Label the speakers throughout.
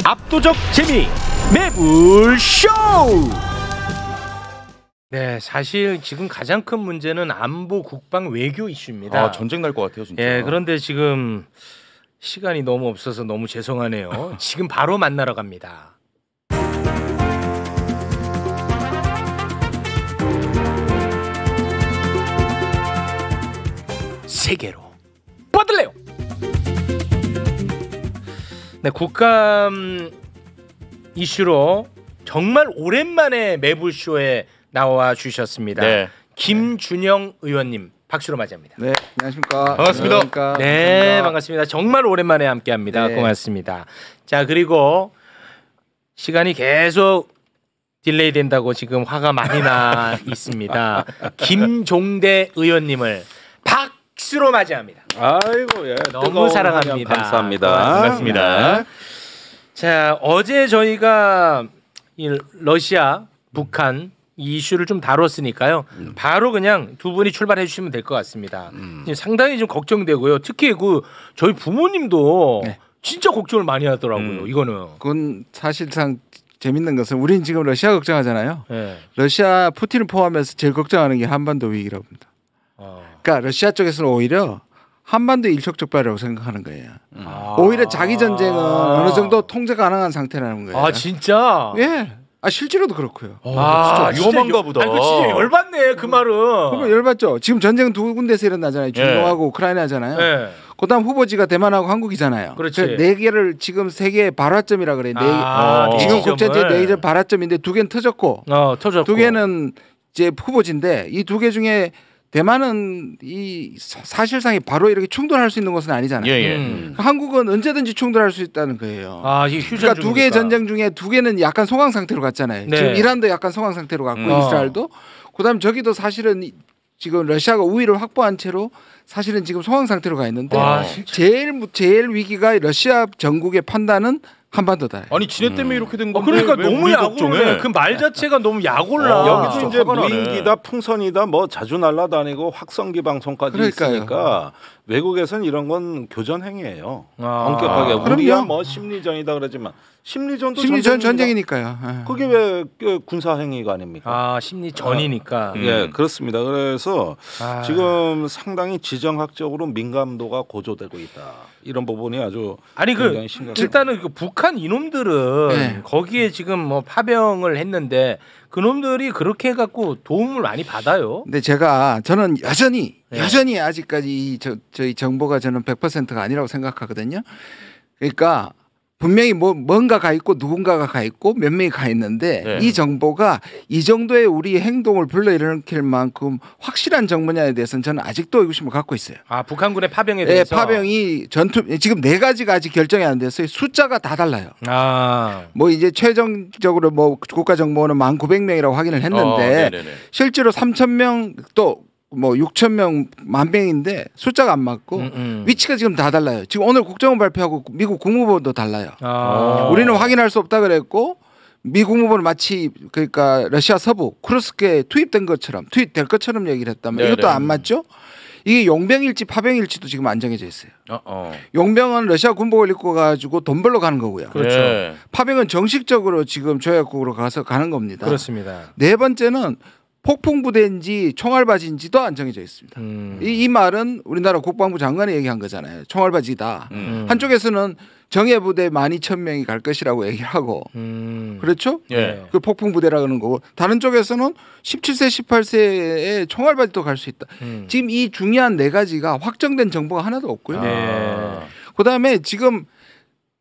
Speaker 1: 압도적 재미 매불쇼. 네, 사실 지금 가장 큰 문제는 안보, 국방, 외교 이슈입니다.
Speaker 2: 전쟁 날 것 같아요, 진짜.
Speaker 1: 예, 그런데 지금 시간이 너무 없어서 너무 죄송하네요. 지금 바로 만나러 갑니다. 세계로 뻗을래요. 네, 국감 이슈로 정말 오랜만에 매불쇼에 나와 주셨습니다.
Speaker 2: 네.
Speaker 1: 김준영 의원님 박수로 맞이합니다.
Speaker 3: 네, 안녕하십니까.
Speaker 2: 반갑습니다.
Speaker 3: 안녕하십니까.
Speaker 1: 네, 반갑습니다. 정말 오랜만에 함께합니다.
Speaker 3: 네.
Speaker 1: 고맙습니다. 자, 그리고 시간이 계속 딜레이 된다고 지금 화가 많이 나 있습니다. 김종대 의원님을 박수로 맞이합니다.
Speaker 4: 아이고, 예.
Speaker 1: 너무 사랑합니다.
Speaker 4: 감사합니다.
Speaker 1: 반갑습니다.
Speaker 4: 네.
Speaker 1: 자, 어제 저희가 이 러시아, 북한 이 이슈를 좀 다뤘으니까요. 바로 그냥 두 분이 출발해 주시면 될 것 같습니다. 지금 상당히 좀 걱정되고요. 특히 그 저희 부모님도
Speaker 3: 네.
Speaker 1: 진짜 걱정을 많이 하더라고요. 이거는.
Speaker 3: 그건 사실상 재밌는 것은 우린 지금 러시아 걱정하잖아요.
Speaker 1: 네.
Speaker 3: 러시아 푸틴을 포함해서 제일 걱정하는 게 한반도 위기라고 합니다. 그러니까 러시아 쪽에서는 오히려 한반도 일촉즉발이라고 생각하는 거예요. 오히려 자기 전쟁은 어느 정도 통제 가능한 상태라는 거예요.
Speaker 1: 아, 진짜?
Speaker 3: 예. 아, 실제로도 그렇고요.
Speaker 2: 진짜 위험한가 보다.
Speaker 1: 아니, 그 진짜 열받네, 그 말은.
Speaker 3: 그러면 열받죠. 지금 전쟁은 두 군데서 일어나잖아요. 중동하고 우크라이나잖아요.
Speaker 1: 네.
Speaker 3: 그다음 후보지가 대만하고 한국이잖아요.
Speaker 1: 그렇지.
Speaker 3: 네 개를 지금 세계의 발화점이라 그래요. 지금
Speaker 1: 네
Speaker 3: 국제적
Speaker 1: 지점을.
Speaker 3: 네개 발화점인데 두 개는 터졌고,
Speaker 1: 터졌고.
Speaker 3: 두 개는 이제 후보지인데 이 두 개 중에 대만은 이 사실상이 바로 이렇게 충돌할 수 있는 것은 아니잖아요.
Speaker 2: 예, 예.
Speaker 3: 한국은 언제든지 충돌할 수 있다는 거예요.
Speaker 1: 아, 이게 휴전
Speaker 3: 그러니까 두 개의
Speaker 1: 중이니까.
Speaker 3: 전쟁 중에 두 개는 약간 소강 상태로 갔잖아요.
Speaker 1: 네.
Speaker 3: 지금 이란도 약간 소강 상태로 갔고 이스라엘도. 그다음 저기도 사실은 지금 러시아가 우위를 확보한 채로 사실은 지금 소강 상태로 가 있는데
Speaker 1: 와, 진짜.
Speaker 3: 제일 위기가 러시아 전국의 판단은 한반도다.
Speaker 2: 아니 지네 때문에 이렇게 된 건데
Speaker 1: 그러니까
Speaker 2: 왜
Speaker 1: 너무
Speaker 2: 우리
Speaker 1: 약올라.
Speaker 2: 걱정해?
Speaker 1: 그 말 자체가 너무 약올라.
Speaker 4: 여기도 이제
Speaker 2: 화가 나네.
Speaker 4: 무인기다 풍선이다 뭐 자주 날아다니고 확성기 방송까지
Speaker 3: 그러니까요.
Speaker 4: 있으니까 외국에서는 이런 건 교전 행위예요.
Speaker 1: 아.
Speaker 4: 엄격하게
Speaker 3: 그럼요.
Speaker 4: 우리야 뭐 심리전이다 그러지만 심리전도
Speaker 3: 전쟁이니까요. 예.
Speaker 4: 그게 왜 군사 행위가 아닙니까?
Speaker 1: 아, 심리 전이니까.
Speaker 4: 예, 그렇습니다. 그래서
Speaker 1: 아.
Speaker 4: 지금 상당히 지정학적으로 민감도가 고조되고 있다. 이런 부분이 아주
Speaker 1: 아니 그
Speaker 4: 굉장히 심각해요.
Speaker 1: 일단은 그 북한 이놈들은
Speaker 3: 네.
Speaker 1: 거기에 지금 뭐 파병을 했는데 그놈들이 그렇게 해갖고 도움을 많이 받아요.
Speaker 3: 근데 저는 여전히 아직까지 저희 정보가 저는 100%가 아니라고 생각하거든요. 그러니까 분명히 뭔가가 있고 누군가가 가 있고 몇 명이 가 있는데
Speaker 2: 네.
Speaker 3: 이 정보가 이 정도의 우리 행동을 불러일으킬 만큼 확실한 정보냐에 대해서는 저는 아직도 의구심을 갖고 있어요.
Speaker 1: 아, 북한군의 파병에
Speaker 3: 예,
Speaker 1: 대해서.
Speaker 3: 파병이 지금 4가지가 아직 결정이 안 됐어요. 숫자가 다 달라요.
Speaker 1: 아,
Speaker 3: 뭐 이제 최종적으로 뭐 국가정보원은 1,900명이라고 확인을 했는데
Speaker 2: 네네네.
Speaker 3: 실제로 3,000명 또 뭐 6,000명, 10,000명인데 숫자가 안 맞고 위치가 지금 다 달라요. 지금 오늘 국정원 발표하고 미국 국무부도 달라요.
Speaker 1: 아.
Speaker 3: 우리는 확인할 수 없다 그랬고 미 국무부는 마치 그러니까 러시아 서부 쿠르스크에 투입될 것처럼 얘기를 했다면
Speaker 2: 네네.
Speaker 3: 이것도 안 맞죠? 이게 용병일지 파병일지도 지금 안 정해져 있어요.
Speaker 2: 어.
Speaker 3: 용병은 러시아 군복을 입고 가지고 돈 벌러 가는 거고요.
Speaker 1: 그렇죠.
Speaker 2: 예.
Speaker 3: 파병은 정식적으로 지금 조약국으로 가서 가는 겁니다.
Speaker 1: 그렇습니다.
Speaker 3: 네 번째는 폭풍 부대인지 총알바지인지도 안 정해져 있습니다. 이 말은 우리나라 국방부 장관이 얘기한 거잖아요. 총알바지다. 한쪽에서는 정예부대 12,000명이 갈 것이라고 얘기를 하고 그렇죠?
Speaker 2: 예.
Speaker 3: 그 폭풍 부대라 그러는 거고 다른 쪽에서는 17세 18세의 총알바지도 갈 수 있다. 지금 이 중요한 4가지가 확정된 정보가 하나도 없고요.
Speaker 1: 네.
Speaker 3: 그다음에 지금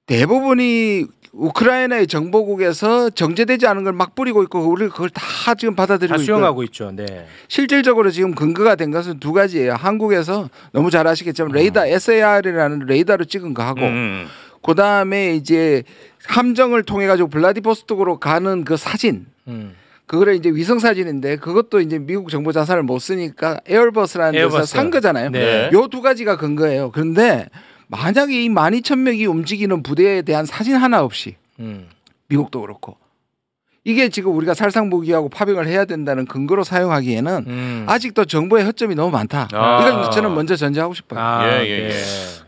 Speaker 3: 대부분이 우크라이나의 정보국에서 정제되지 않은 걸 막 뿌리고 있고 우리 그걸 다 지금 받아들이고
Speaker 1: 다
Speaker 3: 있고
Speaker 1: 수용하고 있죠. 네.
Speaker 3: 실질적으로 지금 근거가 된 것은 2가지예요. 한국에서 너무 잘 아시겠지만 레이더 SAR이라는 레이더로 찍은 거 하고 그다음에 이제 함정을 통해 가지고 블라디보스톡으로 가는 그 사진. 그거를 이제 위성 사진인데 그것도 이제 미국 정보 자산을 못 쓰니까 에어버스라는 데서
Speaker 1: 에어버스.
Speaker 3: 산 거잖아요.
Speaker 1: 네.
Speaker 3: 요 2가지가 근거예요. 그런데 만약에 이 12,000명이 움직이는 부대에 대한 사진 하나 없이 미국도 그렇고 이게 지금 우리가 살상 무기하고 파병을 해야 된다는 근거로 사용하기에는 아직도 정보의 허점이 너무 많다. 이걸 저는 먼저 전제하고 싶어요.
Speaker 2: 예.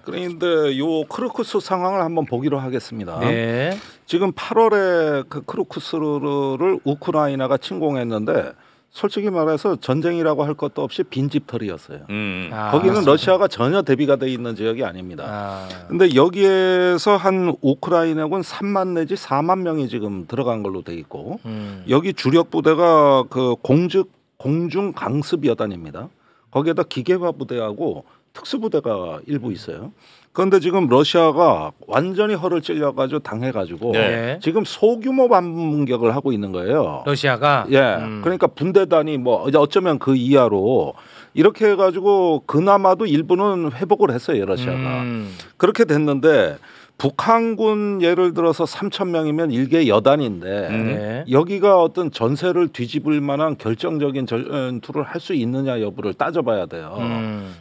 Speaker 4: 그런데 요 크루크스 상황을 한번 보기로 하겠습니다.
Speaker 1: 네.
Speaker 4: 지금 8월에 그 크루크스를 우크라이나가 침공했는데 솔직히 말해서 전쟁이라고 할 것도 없이 빈집털이었어요. 거기는
Speaker 1: 맞습니다.
Speaker 4: 러시아가 전혀 대비가 돼 있는 지역이 아닙니다. 근데 여기에서 한 우크라이나군 3만 내지 4만 명이 지금 들어간 걸로 돼 있고 여기 주력 부대가 그 공중 강습 여단입니다. 거기에다 기계화 부대하고 특수부대가 일부 있어요. 그런데 지금 러시아가 완전히 허를 찔려가지고 당해가지고
Speaker 1: 네.
Speaker 4: 지금 소규모 반문격을 하고 있는 거예요.
Speaker 1: 러시아가
Speaker 4: 예, 그러니까 분대 단위 뭐 어쩌면 그 이하로 이렇게 해가지고 그나마도 일부는 회복을 했어요 러시아가. 그렇게 됐는데 북한군 예를 들어서 3천 명이면 일개 여단인데
Speaker 1: 네.
Speaker 4: 여기가 어떤 전세를 뒤집을 만한 결정적인 전투를 할 수 있느냐 여부를 따져봐야 돼요.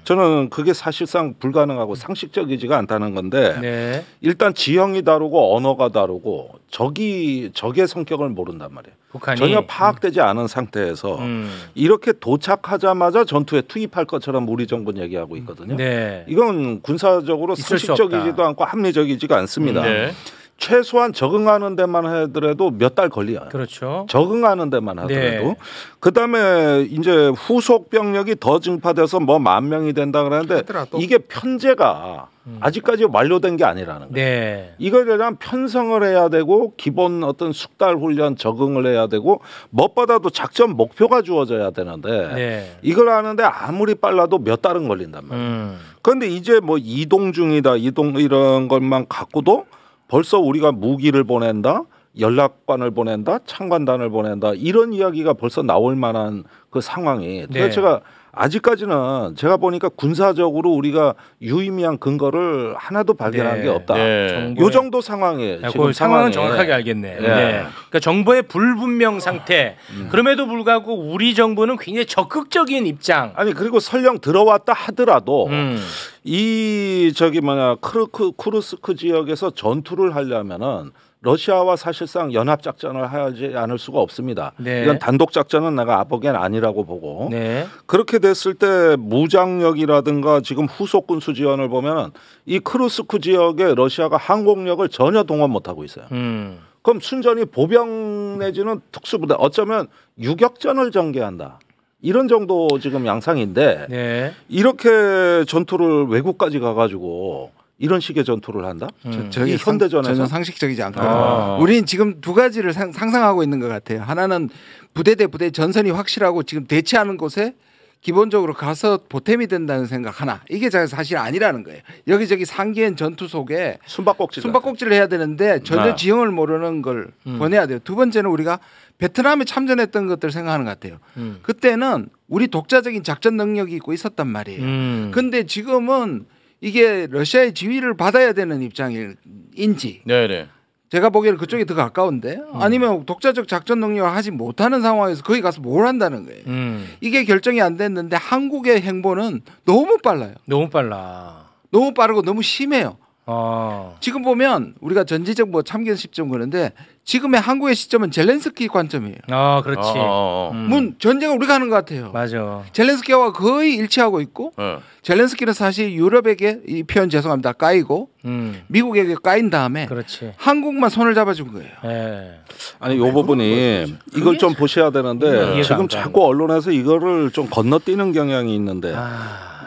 Speaker 4: 저는 그게 사실상 불가능하고 상식적이지가 않다는 건데
Speaker 1: 네.
Speaker 4: 일단 지형이 다르고 언어가 다르고 적의 성격을 모른단 말이에요.
Speaker 1: 북한이
Speaker 4: 전혀 파악되지 않은 상태에서 이렇게 도착하자마자 전투에 투입할 것처럼 우리 정부는 얘기하고 있거든요.
Speaker 1: 네.
Speaker 4: 이건 군사적으로
Speaker 1: 있을 수
Speaker 4: 상식적이지도
Speaker 1: 없다.
Speaker 4: 않고 합리적이지가 않습니다.
Speaker 2: 네.
Speaker 4: 최소한 적응하는 데만 하더라도 몇 달 걸려요.
Speaker 1: 그렇죠.
Speaker 4: 적응하는 데만 하더라도.
Speaker 1: 네.
Speaker 4: 그다음에 이제 후속 병력이 더 증파돼서 뭐 10,000명이 된다 그러는데
Speaker 3: 하더라도.
Speaker 4: 이게 편제가 아직까지 완료된 게 아니라는 거예요.
Speaker 1: 네.
Speaker 4: 이거에 대한 편성을 해야 되고 기본 어떤 숙달 훈련 적응을 해야 되고 무엇보다도 작전 목표가 주어져야 되는데
Speaker 1: 네.
Speaker 4: 이걸 하는데 아무리 빨라도 몇 달은 걸린단 말이에요. 그런데 이제 뭐 이동 중이다 이런 것만 갖고도 벌써 우리가 무기를 보낸다 연락관을 보낸다 창관단을 보낸다 이런 이야기가 벌써 나올 만한 그 상황이 도대체가 아직까지는 제가 보니까 군사적으로 우리가 유의미한 근거를 하나도 발견한
Speaker 1: 네.
Speaker 4: 게 없다.
Speaker 2: 네.
Speaker 4: 요 정도 상황이에요. 지금
Speaker 1: 그 상황은
Speaker 4: 상황이.
Speaker 1: 정확하게 알겠네.
Speaker 4: 예.
Speaker 1: 네. 그러니까 정보의 불분명 상태. 그럼에도 불구하고 우리 정부는 굉장히 적극적인 입장.
Speaker 4: 아니 그리고 설령 들어왔다 하더라도 이 쿠르스크 지역에서 전투를 하려면은 러시아와 사실상 연합 작전을 하지 않을 수가 없습니다.
Speaker 1: 네.
Speaker 4: 이건 단독 작전은 내가 보기엔 아니라고 보고
Speaker 1: 네.
Speaker 4: 그렇게 됐을 때 무장력이라든가 지금 후속 군수 지원을 보면 이 크루스크 지역에 러시아가 항공력을 전혀 동원 못하고 있어요. 그럼 순전히 보병 내지는 특수부대 어쩌면 유격전을 전개한다. 이런 정도 지금 양상인데
Speaker 1: 네.
Speaker 4: 이렇게 전투를 외국까지 가가지고 이런 식의 전투를 한다?
Speaker 3: 저게
Speaker 4: 이 현대전에서
Speaker 3: 전혀 상식적이지 않거든요. 우리는 지금 두 가지를 상상하고 있는 것 같아요. 하나는 부대 대 부대 전선이 확실하고 지금 대치하는 곳에 기본적으로 가서 보탬이 된다는 생각 하나. 이게 사실 아니라는 거예요. 여기저기 상기한 전투 속에 숨바꼭질을 해야 되는데 전혀 지형을 모르는 걸 보내야 돼요. 두 번째는 우리가 베트남에 참전했던 것들 생각하는 것 같아요. 그때는 우리 독자적인 작전 능력이 있고 있었단 말이에요. 근데 지금은 이게 러시아의 지휘를 받아야 되는 입장인지
Speaker 2: 네네.
Speaker 3: 제가 보기에는 그쪽이 더 가까운데 아니면 독자적 작전 능력을 하지 못하는 상황에서 거기 가서 뭘 한다는 거예요. 이게 결정이 안 됐는데 한국의 행보는 너무 빨라요.
Speaker 1: 너무 빨라.
Speaker 3: 너무 빠르고 너무 심해요. 지금 보면 우리가 전지적 뭐 참견 시점 그런데 지금의 한국의 시점은 젤렌스키 관점이에요.
Speaker 1: 그렇지.
Speaker 3: 전쟁을 우리가 하는 것 같아요.
Speaker 1: 맞아.
Speaker 3: 젤렌스키와 거의 일치하고 있고 젤렌스키는 사실 유럽에게 이 표현 죄송합니다 까이고 미국에게 까인 다음에
Speaker 1: 그렇지.
Speaker 3: 한국만 손을 잡아준 거예요.
Speaker 1: 네.
Speaker 4: 아니 요 부분이 이걸 좀 보셔야 되는데
Speaker 1: 이해가
Speaker 4: 지금
Speaker 1: 안
Speaker 4: 자꾸 언론에서 이거를 좀 건너뛰는 경향이 있는데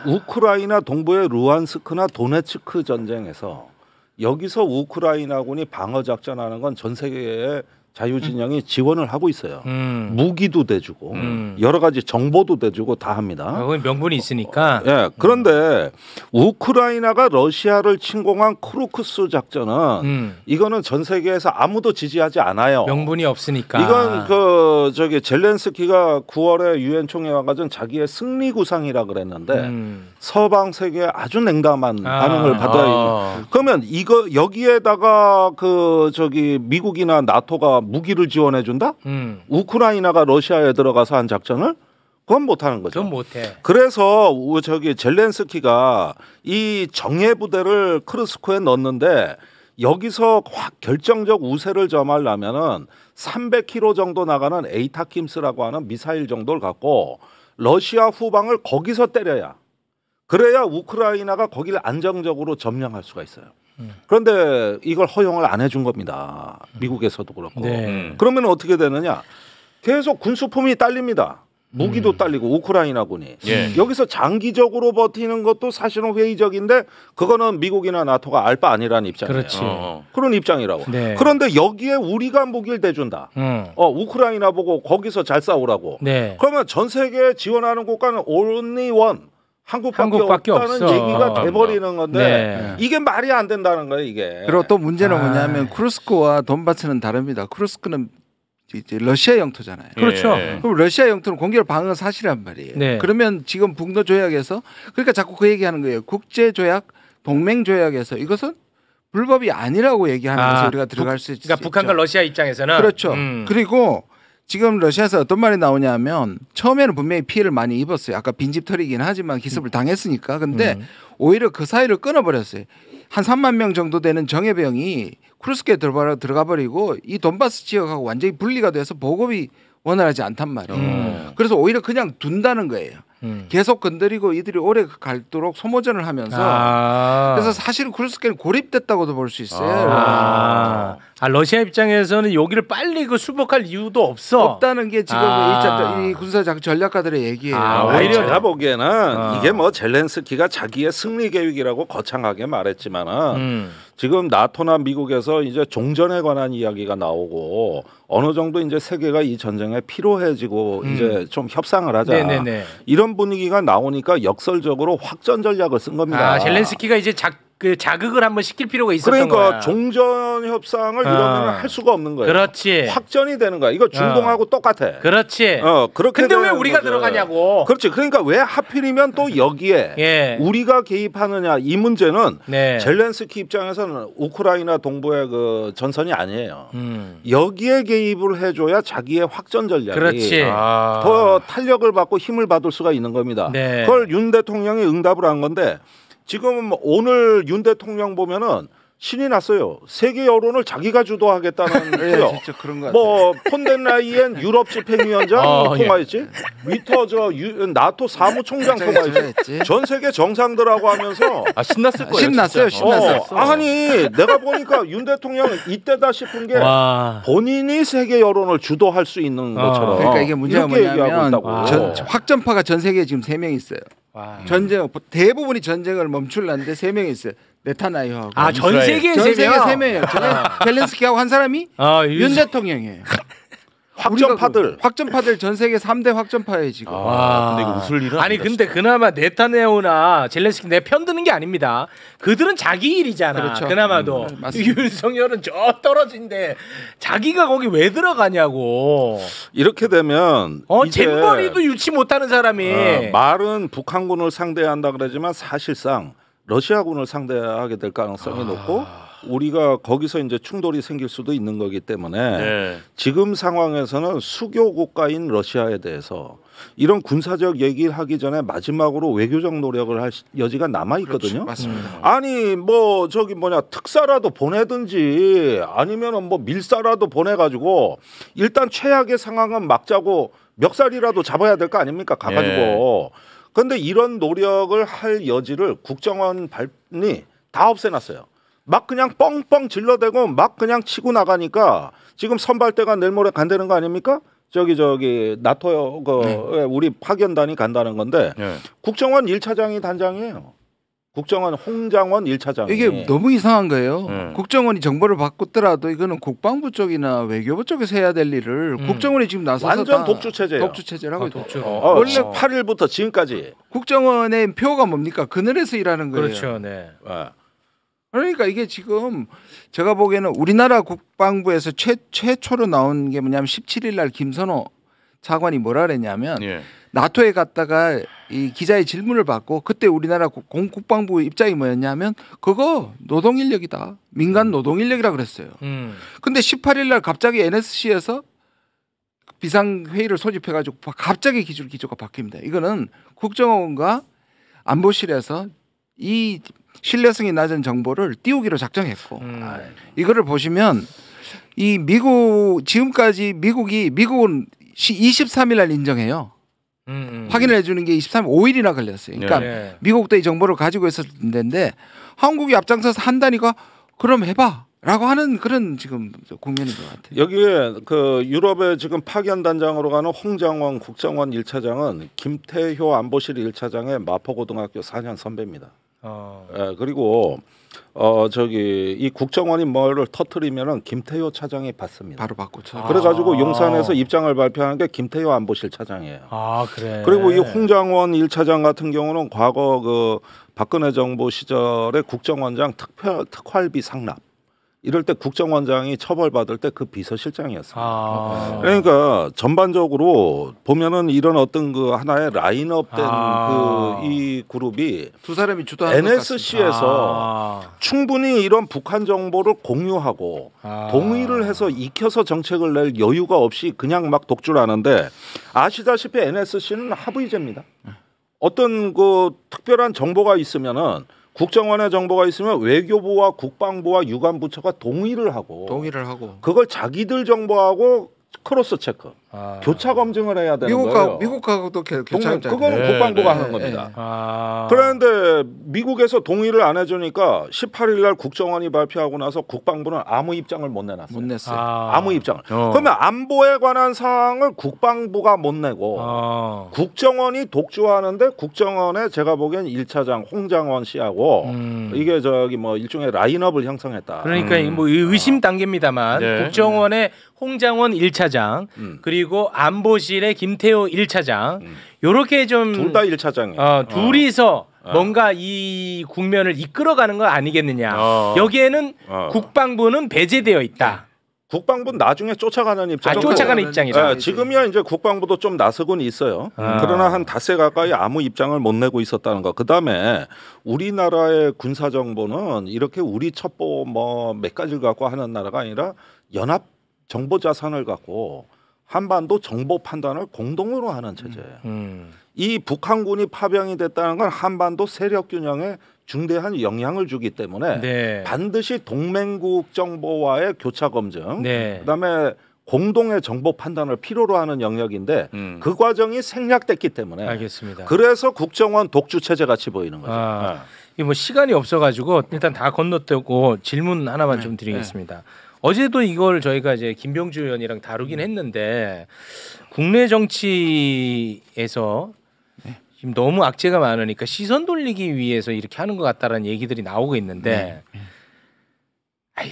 Speaker 4: 우크라이나 동부의 루안스크나 도네츠크 전쟁에서 여기서 우크라이나군이 방어 작전하는 건 전 세계의 자유진영이 지원을 하고 있어요. 무기도 대주고 여러 가지 정보도 대주고 다 합니다.
Speaker 1: 거기 명분이 있으니까.
Speaker 4: 예, 그런데 우크라이나가 러시아를 침공한 크루크스 작전은 이거는 전 세계에서 아무도 지지하지 않아요.
Speaker 1: 명분이 없으니까.
Speaker 4: 이건 젤렌스키가 9월에 유엔 총회 와가지고 자기의 승리 구상이라 그랬는데 서방 세계에 아주 냉담한 반응을 받아요. 그러면 이거 여기에다가 미국이나 나토가 무기를 지원해 준다? 우크라이나가 러시아에 들어가서 한 작전을 그건 못하는 거죠.
Speaker 1: 그건 못해.
Speaker 4: 그래서 젤렌스키가 이 정예 부대를 크루스크에 넣었는데 여기서 확 결정적 우세를 점하려면은 300km 정도 나가는 에이타킴스라고 하는 미사일 정도를 갖고 러시아 후방을 거기서 때려야 그래야 우크라이나가 거기를 안정적으로 점령할 수가 있어요. 그런데 이걸 허용을 안 해준 겁니다. 미국에서도 그렇고.
Speaker 1: 네.
Speaker 4: 그러면 어떻게 되느냐? 계속 군수품이 딸립니다. 무기도 딸리고 우크라이나군이 여기서 장기적으로 버티는 것도 사실은 회의적인데 그거는 미국이나 나토가 알 바 아니라는 입장이에요.
Speaker 1: 그렇지.
Speaker 4: 그런 입장이라고.
Speaker 1: 네.
Speaker 4: 그런데 여기에 우리가 무기를 대준다. 우크라이나 보고 거기서 잘 싸우라고.
Speaker 1: 네.
Speaker 4: 그러면 전 세계에 지원하는 국가는 only one. 한국밖에 없다는
Speaker 1: 없어.
Speaker 4: 얘기가 돼버리는 건데
Speaker 1: 네.
Speaker 4: 이게 말이 안 된다는 거예요. 이게.
Speaker 3: 그리고 또 문제는 뭐냐면 쿠르스크와 돈바스는 다릅니다. 쿠르스크는 이제 러시아 영토잖아요.
Speaker 1: 그렇죠.
Speaker 3: 그럼 러시아 영토는 공격 방어가 사실이란 말이에요.
Speaker 1: 네.
Speaker 3: 그러면 지금 북러 조약에서 그러니까 자꾸 그 얘기하는 거예요. 국제 조약, 동맹 조약에서 이것은 불법이 아니라고 얘기하는 것을 우리가 들어갈 수 있죠.
Speaker 1: 그러니까 북한과 러시아 입장에서는
Speaker 3: 그렇죠. 그리고 지금 러시아에서 어떤 말이 나오냐면 처음에는 분명히 피해를 많이 입었어요. 아까 빈집털이긴 하지만 기습을 당했으니까. 근데 오히려 그 사이를 끊어버렸어요. 한 3만 명 정도 되는 정예병이 쿠르스크에 들어가 버리고 이 돈바스 지역하고 완전히 분리가 돼서 보급이 원활하지 않단 말이에요. 그래서 오히려 그냥 둔다는 거예요. 계속 건드리고 이들이 오래 갈도록 소모전을 하면서 그래서 사실은 쿠르스크는 고립됐다고도 볼 수 있어요.
Speaker 1: 러시아 입장에서는 여기를 빨리 그 수복할 이유도 없다는
Speaker 3: 게 지금 이 군사 전략가들의 얘기예요.
Speaker 4: 오히려 제가 보기에는 이게 뭐 젤렌스키가 자기의 승리 계획이라고 거창하게 말했지만은 지금 나토나 미국에서 이제 종전에 관한 이야기가 나오고 어느 정도 이제 세계가 이 전쟁에 피로해지고 이제 좀 협상을 하자.
Speaker 1: 네네네.
Speaker 4: 이런 분위기가 나오니까 역설적으로 확전 전략을 쓴 겁니다.
Speaker 1: 젤렌스키가 이제 자극을 한번 시킬 필요가 있었던
Speaker 4: 그러니까
Speaker 1: 거야.
Speaker 4: 종전 협상을 이러면 할 수가 없는 거예요.
Speaker 1: 그렇지.
Speaker 4: 확전이 되는 거야. 이거 중동하고 똑같아.
Speaker 1: 그렇지.
Speaker 4: 그렇게
Speaker 1: 근데 왜
Speaker 4: 되는
Speaker 1: 우리가
Speaker 4: 거죠.
Speaker 1: 들어가냐고.
Speaker 4: 그렇지. 그러니까 왜 하필이면 또 여기에 우리가 개입하느냐 이 문제는 젤렌스키 입장에서는 우크라이나 동부의 그 전선이 아니에요. 여기에 개입을 해줘야 자기의 확전 전략이 더 탄력을 받고 힘을 받을 수가 있는 겁니다. 그걸 윤 대통령이 응답을 한 건데 지금 오늘 윤 대통령 보면은 신이 났어요. 세계 여론을 자기가 주도하겠다는 거요.
Speaker 3: 진짜 그런 거
Speaker 4: 뭐 폰덴라이엔 유럽 집행위원장 통화했지. 위터 나토 사무총장 통화했지. 전 세계 정상들하고 하면서
Speaker 2: 신났을 거예요.
Speaker 3: 신났어요.
Speaker 4: 아니 내가 보니까 윤 대통령 이때다 싶은 게 본인이 세계 여론을 주도할 수 있는 것처럼.
Speaker 3: 그러니까 이게 문제가 뭐냐면 확전파가 전 세계에 지금 3명 있어요. 전쟁 대부분이 전쟁을 멈출라는데 3명이 있어요. 네타냐후하고.
Speaker 1: 전 세계에
Speaker 3: 3명이에요. 젤렌스키하고 한 사람이 윤 대통령이에요. 확전파들 전 세계 3대 확전파예요 지금.
Speaker 2: 근데 이거 웃을 일은
Speaker 1: 아니 근데 그나마 네타냐후나 젤렌스키 내 편드는 게 아닙니다. 그들은 자기 일이잖아.
Speaker 3: 그렇죠.
Speaker 1: 그나마도 윤석열은 저 떨어진데 자기가 거기 왜 들어가냐고.
Speaker 4: 이렇게 되면
Speaker 1: 잼버리도 유치 못하는 사람이
Speaker 4: 말은 북한군을 상대한다 그러지만 사실상 러시아군을 상대하게 될 가능성이 높고 우리가 거기서 이제 충돌이 생길 수도 있는 거기 때문에 지금 상황에서는 수교 국가인 러시아에 대해서 이런 군사적 얘기를 하기 전에 마지막으로 외교적 노력을 할 여지가 남아 있거든요.
Speaker 3: 그렇죠. 맞습니다.
Speaker 4: 아니 뭐 특사라도 보내든지 아니면은 뭐 밀사라도 보내가지고 일단 최악의 상황은 막자고 멱살이라도 잡아야 될 거 아닙니까? 가가지고. 그런데 이런 노력을 할 여지를 국정원이 다 없애놨어요. 막 그냥 뻥뻥 질러대고 막 그냥 치고 나가니까 지금 선발대가 내일 모레 간다는 거 아닙니까? 저기 나토 우리 파견단이 간다는 건데 국정원 1차장이 단장이에요. 국정원 홍장원 1차장.
Speaker 3: 이게 너무 이상한 거예요. 국정원이 정보를 받고더라도 이거는 국방부 쪽이나 외교부 쪽에서 해야 될 일을 국정원이 지금 나서서
Speaker 4: 완전 독주 체제예요.
Speaker 3: 독주 체제라고
Speaker 4: 원래 8일부터 지금까지
Speaker 3: 국정원의 표가 뭡니까? 그늘에서 일하는 거예요.
Speaker 1: 그렇죠. 네.
Speaker 3: 그러니까 이게 지금 제가 보기에는 우리나라 국방부에서 최초로 나온 게 뭐냐면 17일 날 김선호 차관이 뭐라 그랬냐면 나토에 갔다가 이 기자의 질문을 받고 그때 우리나라 국방부 입장이 뭐였냐면 그거 노동인력이다. 민간 노동인력이라 그랬어요. 근데 18일 날 갑자기 NSC에서 비상회의를 소집해가지고 갑자기 기조가 바뀝니다. 이거는 국정원과 안보실에서 이 신뢰성이 낮은 정보를 띄우기로 작정했고 이거를 보시면 이 미국 지금까지 미국은 23일 날 인정해요. 확인을 해주는 게 23일 5일이나 걸렸어요. 그러니까
Speaker 1: 네.
Speaker 3: 미국도 이 정보를 가지고 있었는데 한국이 앞장서서 한다니까 그럼 해봐라고 하는 그런 지금 국면인 것 같아요.
Speaker 4: 여기에 그 유럽에 지금 파견 단장으로 가는 홍장원 국정원 1차장은 김태효 안보실 1차장의 마포고등학교 4년 선배입니다. 예, 그리고 저기 이 국정원이 뭐를 터뜨리면은 김태효 차장이 받습니다.
Speaker 3: 바로 바꾸죠.
Speaker 4: 그래가지고 용산에서 입장을 발표하는 게 김태효 안보실 차장이에요.
Speaker 1: 아 그래.
Speaker 4: 그리고 이 홍장원 1차장 같은 경우는 과거 그 박근혜 정부 시절에 국정원장 특활비 상납 이럴 때 국정원장이 처벌받을 때 그 비서실장이었습니다. 그러니까 전반적으로 보면은 이런 어떤 그 하나의 라인업된 그 이 그룹이
Speaker 3: 두 사람이 주도하는
Speaker 4: NSC에서 충분히 이런 북한 정보를 공유하고 동의를 해서 익혀서 정책을 낼 여유가 없이 그냥 막 독주하는데 아시다시피 NSC는 하부이제입니다. 어떤 그 특별한 정보가 있으면은 국정원의 정보가 있으면 외교부와 국방부와 유관부처가 동의를 하고 그걸 자기들 정보하고 크로스 체크, 교차 검증을 해야 되는 거예요.
Speaker 3: 미국하고도 교차
Speaker 4: 그거는 국방부가 하는 겁니다. 그런데 미국에서 동의를 안 해주니까 18일 날 국정원이 발표하고 나서 국방부는 아무 입장을 못 내놨어요.
Speaker 3: 못 냈어요.
Speaker 4: 아무 입장을. 그러면 안보에 관한 사항을 국방부가 못 내고 국정원이 독주하는데 국정원에 제가 보기엔 1차장 홍장원 씨하고 이게 저기 뭐 일종의 라인업을 형성했다.
Speaker 1: 그러니까 뭐 의심 단계입니다만
Speaker 2: 네.
Speaker 1: 국정원의 홍장원 1차장 그리고 안보실의 김태호 1차장 요렇게 좀
Speaker 4: 둘 다 1차장이에요.
Speaker 1: 둘이서 뭔가 이 국면을 이끌어가는 거 아니겠느냐. 여기에는 국방부는 배제되어 있다.
Speaker 4: 국방부는 나중에 쫓아가는 입장.
Speaker 1: 쫓아가는 입장이라.
Speaker 4: 네, 지금이야 이제 국방부도 좀 나서곤 있어요. 그러나 한 닷새 가까이 아무 입장을 못 내고 있었다는 거. 그다음에 우리나라의 군사 정보는 이렇게 우리 첩보 뭐 몇 가지를 갖고 하는 나라가 아니라 연합 정보 자산을 갖고 한반도 정보 판단을 공동으로 하는 체제예요. 이 북한군이 파병이 됐다는 건 한반도 세력 균형에 중대한 영향을 주기 때문에 반드시 동맹국 정보와의 교차 검증, 그다음에 공동의 정보 판단을 필요로 하는 영역인데 그 과정이 생략됐기 때문에
Speaker 1: 알겠습니다.
Speaker 4: 그래서 국정원 독주 체제 같이 보이는 거죠.
Speaker 1: 이 뭐 시간이 없어가지고 일단 다 건너뛰고 질문 하나만 좀 드리겠습니다. 어제도 이걸 저희가 이제 김병주 의원이랑 다루긴 했는데 국내 정치에서 지금 너무 악재가 많으니까 시선 돌리기 위해서 이렇게 하는 것 같다라는 얘기들이 나오고 있는데, 아이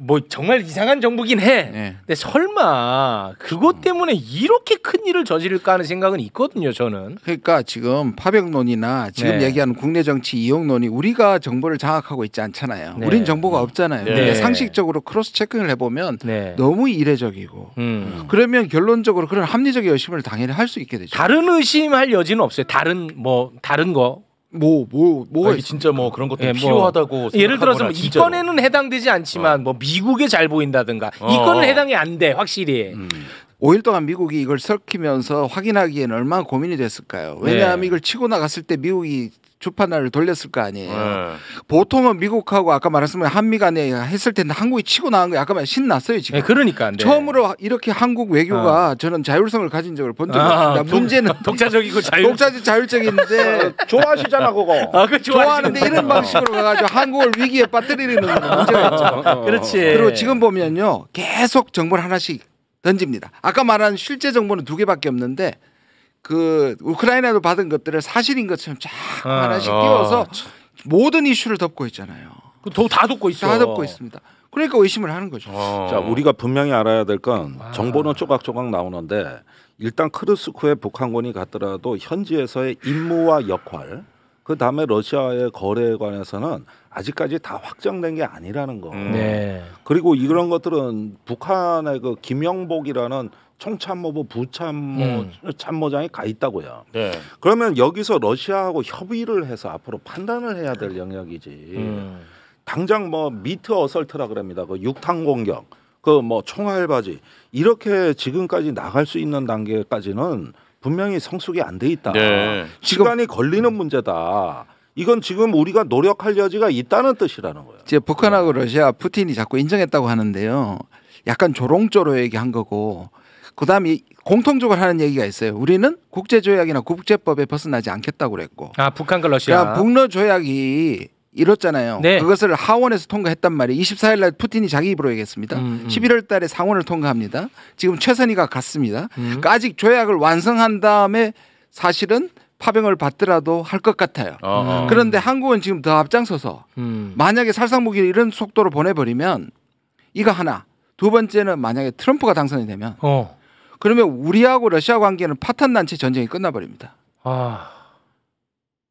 Speaker 1: 뭐 정말 이상한 정보긴 해. 근데 설마 그것 때문에 이렇게 큰 일을 저지를까 하는 생각은 있거든요, 저는.
Speaker 3: 그러니까 지금 파병론이나 지금 얘기하는 국내 정치 이용론이 우리가 정보를 장악하고 있지 않잖아요. 우린 정보가 없잖아요. 근데 상식적으로 크로스 체크를 해보면 너무 이례적이고 그러면 결론적으로 그런 합리적 의심을 당연히 할 수 있게 되죠.
Speaker 1: 다른 의심할 여지는 없어요. 다른 거.
Speaker 3: 뭐가
Speaker 2: 진짜 뭐 그런 것도 필요하다고
Speaker 1: 예를 들어서 뭐 이 건에는 해당되지 않지만 뭐 미국에 잘 보인다든가 이 건은 해당이 안 돼 확실히.
Speaker 3: 5일 동안 미국이 이걸 섞이면서 확인하기에는 얼마나 고민이 됐을까요? 왜냐하면 이걸 치고 나갔을 때 미국이 주판을 돌렸을 거 아니에요. 보통은 미국하고 아까 말했으면 한미 간에 했을 텐데 한국이 치고 나간 거 아까 신났어요 지금.
Speaker 1: 그러니까
Speaker 3: 처음으로 이렇게 한국 외교가 저는 자율성을 가진 적을 본 적이 없습니다. 문제는
Speaker 1: 독자적이고
Speaker 3: 자율적인데
Speaker 4: 좋아하시잖아 그거.
Speaker 3: 그거 좋아하는데 이런 방식으로 가가지고 한국을 위기에 빠뜨리는 문제가 있죠.
Speaker 1: 그렇지.
Speaker 3: 그리고 지금 보면요 계속 정보를 하나씩 던집니다. 아까 말한 실제 정보는 2개밖에 없는데 그 우크라이나도 받은 것들을 사실인 것처럼 쫙 하나씩 띄워서 모든 이슈를 덮고 있잖아요.
Speaker 1: 다 덮고 있어.
Speaker 3: 다 덮고 있습니다. 그러니까 의심을 하는 거죠.
Speaker 4: 자, 우리가 분명히 알아야 될 건 정보는 조각조각 나오는데 일단 크루스크에 북한군이 갔더라도 현지에서의 임무와 역할, 그 다음에 러시아의 거래에 관해서는 아직까지 다 확정된 게 아니라는 거. 그리고 이런 것들은 북한의 그 김영복이라는 총참모부 참모장이 가 있다고요. 그러면 여기서 러시아하고 협의를 해서 앞으로 판단을 해야 될 영역이지. 당장 뭐 미트 어설트라 그럽니다. 그 육탄 공격, 그 뭐 총알바지 이렇게 지금까지 나갈 수 있는 단계까지는 분명히 성숙이 안 돼 있다. 시간이 걸리는 문제다. 이건 지금 우리가 노력할 여지가 있다는 뜻이라는 거예요.
Speaker 3: 이제 북한하고 러시아 푸틴이 자꾸 인정했다고 하는데요. 약간 조롱조로 얘기한 거고 그다음에 공통적으로 하는 얘기가 있어요. 우리는 국제조약이나 국제법에 벗어나지 않겠다고 그랬고.
Speaker 1: 아 북한과 러시아.
Speaker 3: 그러니까 북러조약이 이렇잖아요.
Speaker 1: 네.
Speaker 3: 그것을 하원에서 통과했단 말이에요. 24일 날 푸틴이 자기 입으로 얘기했습니다. 11월 달에 상원을 통과합니다. 지금 최선희가 갔습니다. 그러니까 아직 조약을 완성한 다음에 사실은 파병을 받더라도 할 것 같아요. 그런데 한국은 지금 더 앞장서서 만약에 살상무기를 이런 속도로 보내버리면 이거 하나. 두 번째는 만약에 트럼프가 당선이 되면 그러면 우리하고 러시아 관계는 파탄난 채 전쟁이 끝나버립니다.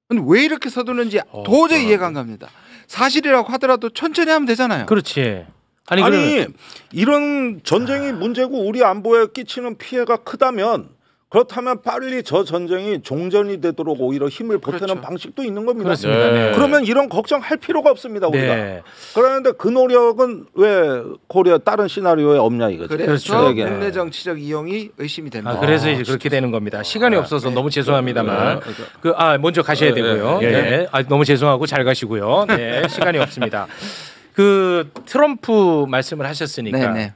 Speaker 3: 근데 왜 이렇게 서두는지 도저히 이해가 안 갑니다. 사실이라고 하더라도 천천히 하면 되잖아요.
Speaker 1: 그렇지.
Speaker 4: 아니 이런 전쟁이 문제고 우리 안보에 끼치는 피해가 크다면 그렇다면 빨리 저 전쟁이 종전이 되도록 오히려 힘을 보태는
Speaker 3: 그렇죠.
Speaker 4: 방식도 있는 겁니다.
Speaker 1: 그렇습니다. 네.
Speaker 4: 그러면 이런 걱정할 필요가 없습니다. 우리가.
Speaker 1: 네.
Speaker 4: 그런데 그 노력은 왜 코리아 다른 시나리오에 없냐 이거죠.
Speaker 3: 그래서
Speaker 1: 그렇죠.
Speaker 3: 국내 정치적 이용이 의심이 됩니다.
Speaker 1: 그래서 이제 그렇게 되는 겁니다. 시간이 없어서 너무 죄송합니다만 먼저 가셔야 되고요. 네. 너무 죄송하고 잘 가시고요. 네. 시간이 없습니다. 그 트럼프 말씀을 하셨으니까
Speaker 3: 네네.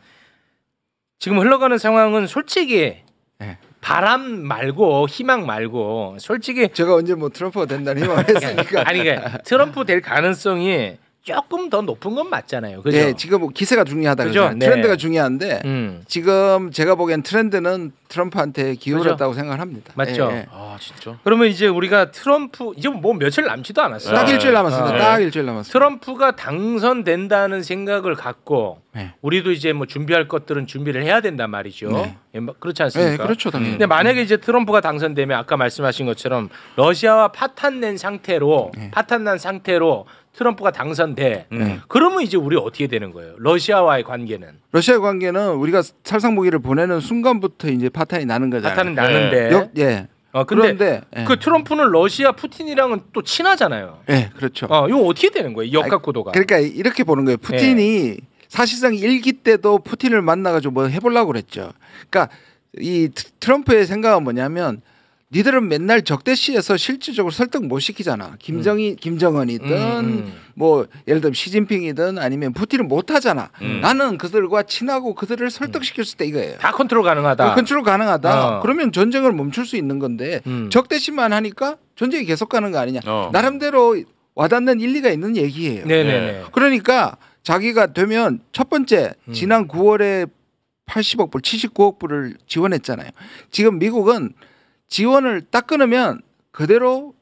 Speaker 1: 지금 흘러가는 상황은 솔직히
Speaker 3: 네.
Speaker 1: 바람 말고 희망 말고 솔직히
Speaker 3: 제가 언제 뭐 트럼프가 된다는 희망을 했으니까.
Speaker 1: 아니 그러니까 트럼프 될 가능성이 조금 더 높은 건 맞잖아요. 그죠?
Speaker 3: 네, 지금 뭐 기세가 중요하다
Speaker 1: 그죠?
Speaker 3: 그죠?
Speaker 1: 네.
Speaker 3: 트렌드가 중요한데 지금 제가 보기엔 트렌드는 트럼프한테 기울었다고 생각을 합니다.
Speaker 1: 맞죠?
Speaker 3: 예, 예.
Speaker 2: 아 진짜.
Speaker 1: 그러면 이제 우리가 트럼프 이제 뭐 며칠 남지도 않았어요.
Speaker 3: 딱 일주일 남았습니다.
Speaker 1: 네.
Speaker 3: 딱 일주일 남았습니다.
Speaker 1: 트럼프가 당선된다는 생각을 갖고
Speaker 3: 네.
Speaker 1: 우리도 이제 뭐 준비할 것들은 준비를 해야 된단 말이죠.
Speaker 3: 네.
Speaker 1: 예, 그렇지 않습니까?
Speaker 3: 네, 그렇죠, 당연히.
Speaker 1: 근데 만약에 이제 트럼프가 당선되면 아까 말씀하신 것처럼 러시아와 파탄난 상태로 트럼프가 당선돼. 그러면 이제 우리 어떻게 되는 거예요? 러시아와의 관계는
Speaker 3: 러시아 관계는 우리가 살상 무기를 보내는 순간부터 이제 파탄이 나는 거잖아요.
Speaker 1: 파탄은 나는데.
Speaker 3: 예.
Speaker 1: 근데
Speaker 3: 그런데 예.
Speaker 1: 그 트럼프는 러시아 푸틴이랑은 또 친하잖아요.
Speaker 3: 예, 그렇죠.
Speaker 1: 이거 어떻게 되는 거예요? 역학구도가.
Speaker 3: 그러니까 이렇게 보는 거예요. 푸틴이 사실상 1기 때도 푸틴을 만나가지고 뭐 해보려고 그랬죠. 그러니까 이 트럼프의 생각은 뭐냐면 니들은 맨날 적대시에서 실질적으로 설득 못 시키잖아. 김정은이든 뭐 예를 들면 시진핑이든 아니면 푸틴은 못 하잖아. 나는 그들과 친하고 그들을 설득시킬 수 있다 이거예요.
Speaker 1: 다 컨트롤 가능하다.
Speaker 3: 컨트롤 가능하다. 그러면 전쟁을 멈출 수 있는 건데 적대시만 하니까 전쟁이 계속 가는 거 아니냐. 나름대로 와닿는 일리가 있는 얘기예요.
Speaker 1: 네네네.
Speaker 3: 그러니까 자기가 되면 첫 번째 지난 9월에 80억 불, 79억 불을 지원했잖아요. 지금 미국은 지원을 딱 끊으면 그대로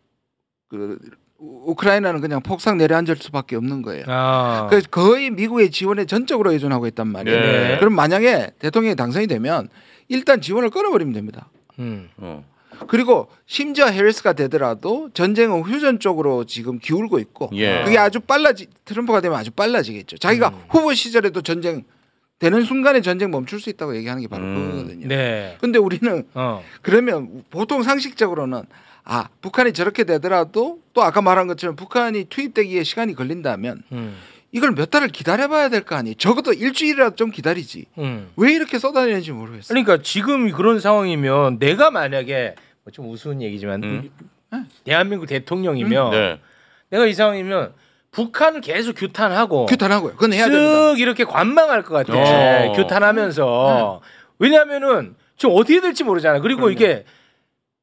Speaker 3: 우크라이나는 그냥 폭삭 내려앉을 수밖에 없는 거예요. 그래서 거의 미국의 지원에 전적으로 의존하고 있단 말이에요.
Speaker 1: 네.
Speaker 3: 그럼 만약에 대통령이 당선이 되면 일단 지원을 끊어버리면 됩니다. 그리고 심지어 해리스가 되더라도 전쟁은 휴전 쪽으로 지금 기울고 있고 그게 아주 트럼프가 되면 아주 빨라지겠죠. 자기가 후보 시절에도 전쟁 되는 순간에 전쟁 멈출 수 있다고 얘기하는 게 바로 그거거든요.
Speaker 1: 네.
Speaker 3: 근데 우리는 그러면 보통 상식적으로는 북한이 저렇게 되더라도 또 아까 말한 것처럼 북한이 투입되기에 시간이 걸린다면 이걸 몇 달을 기다려봐야 될 거 아니에요. 적어도 일주일이라도 좀 기다리지. 왜 이렇게 쏟아내는지 모르겠어요.
Speaker 1: 그러니까 지금 그런 상황이면 내가 만약에 좀 우스운 얘기지만 대한민국 대통령이면 내가 이 상황이면 북한을 계속 규탄하고요.
Speaker 3: 그건 해야 됩니다.
Speaker 1: 쓱 이렇게 관망할 것 같아. 규탄하면서. 왜냐하면은 지금 어떻게 될지 모르잖아요. 그리고 이게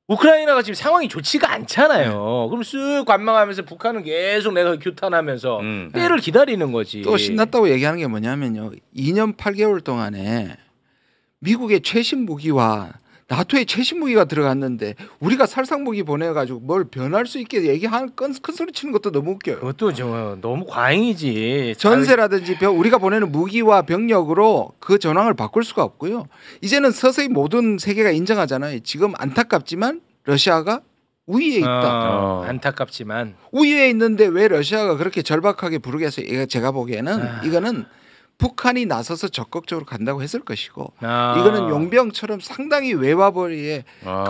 Speaker 1: 우크라이나가 지금 상황이 좋지가 않잖아요. 그럼 쓱 관망하면서 북한은 계속 내가 규탄하면서 때를 기다리는 거지.
Speaker 3: 또 신났다고 얘기하는 게 뭐냐면요. 2년 8개월 동안에 미국의 최신 무기와 나토의 최신 무기가 들어갔는데 우리가 살상 무기 보내가지고 뭘 변할 수 있게 얘기하는 큰 소리 치는 것도 너무 웃겨요.
Speaker 1: 그것도 너무 과잉이지.
Speaker 3: 전세라든지 우리가 보내는 무기와 병력으로 그 전황을 바꿀 수가 없고요. 이제는 서서히 모든 세계가 인정하잖아요. 지금 안타깝지만 러시아가 우위에 있다.
Speaker 1: 안타깝지만
Speaker 3: 우위에 있는데 왜 러시아가 그렇게 절박하게 부르겠어요? 제가 보기에는 이거는 북한이 나서서 적극적으로 간다고 했을 것이고 이거는 용병처럼 상당히 외화벌이에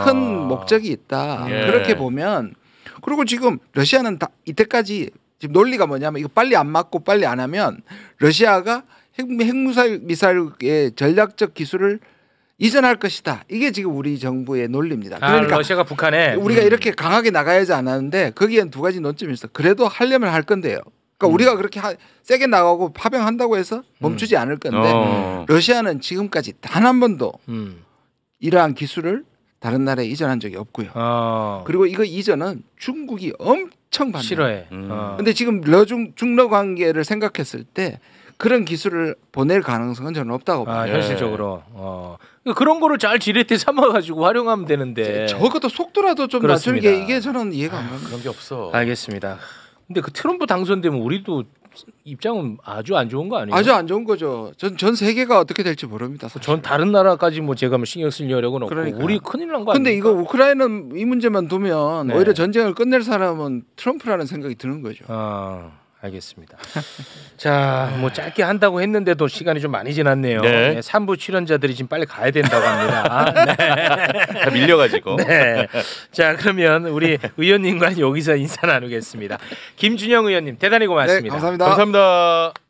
Speaker 3: 큰 목적이 있다. 그렇게 보면 그리고 지금 러시아는 이때까지 지금 논리가 뭐냐면 이거 빨리 안 맞고 빨리 안 하면 러시아가 핵미사일의 전략적 기술을 이전할 것이다. 이게 지금 우리 정부의 논리입니다. 그러니까
Speaker 1: 러시아가 북한에
Speaker 3: 우리가 이렇게 강하게 나가야지 않았는데 거기엔 두 가지 논점이 있어. 그래도 하려면 할 건데요. 그러니까 우리가 그렇게 세게 나가고 파병한다고 해서 멈추지 않을 건데 러시아는 지금까지 단 한 번도 이러한 기술을 다른 나라에 이전한 적이 없고요. 그리고 이거 이전은 중국이 엄청 반대.
Speaker 1: 싫어해.
Speaker 3: 근데 지금 중러 관계를 생각했을 때 그런 기술을 보낼 가능성은 저는 없다고 봐요.
Speaker 1: 현실적으로. 그런 거를 잘 지렛대 삼아가지고 활용하면 되는데.
Speaker 3: 적어도 속도라도 좀 낮추는 게 이게 저는 이해가 안 갑니다.
Speaker 2: 그런 게 없어.
Speaker 1: 알겠습니다. 근데 그 트럼프 당선되면 우리도 입장은 아주 안 좋은 거 아니에요?
Speaker 3: 아주 안 좋은 거죠. 전 세계가 어떻게 될지 모릅니다. 사실.
Speaker 1: 전 다른 나라까지 뭐 제가 신경 쓸 여력은 없고
Speaker 3: 그러니까.
Speaker 1: 우리 큰일 난 거 아니에요?
Speaker 3: 근데 이거 우크라이나 이 문제만 두면
Speaker 1: 네.
Speaker 3: 오히려 전쟁을 끝낼 사람은 트럼프라는 생각이 드는 거죠.
Speaker 1: 알겠습니다. 자, 뭐 짧게 한다고 했는데도 시간이 좀 많이 지났네요.
Speaker 2: 네.
Speaker 1: 네, 3부 출연자들이 지금 빨리 가야 된다고 합니다. 네.
Speaker 2: 다 밀려가지고.
Speaker 1: 네. 자, 그러면 우리 의원님과 여기서 인사 나누겠습니다. 김준영 의원님 대단히 고맙습니다.
Speaker 3: 네, 감사합니다.
Speaker 2: 감사합니다.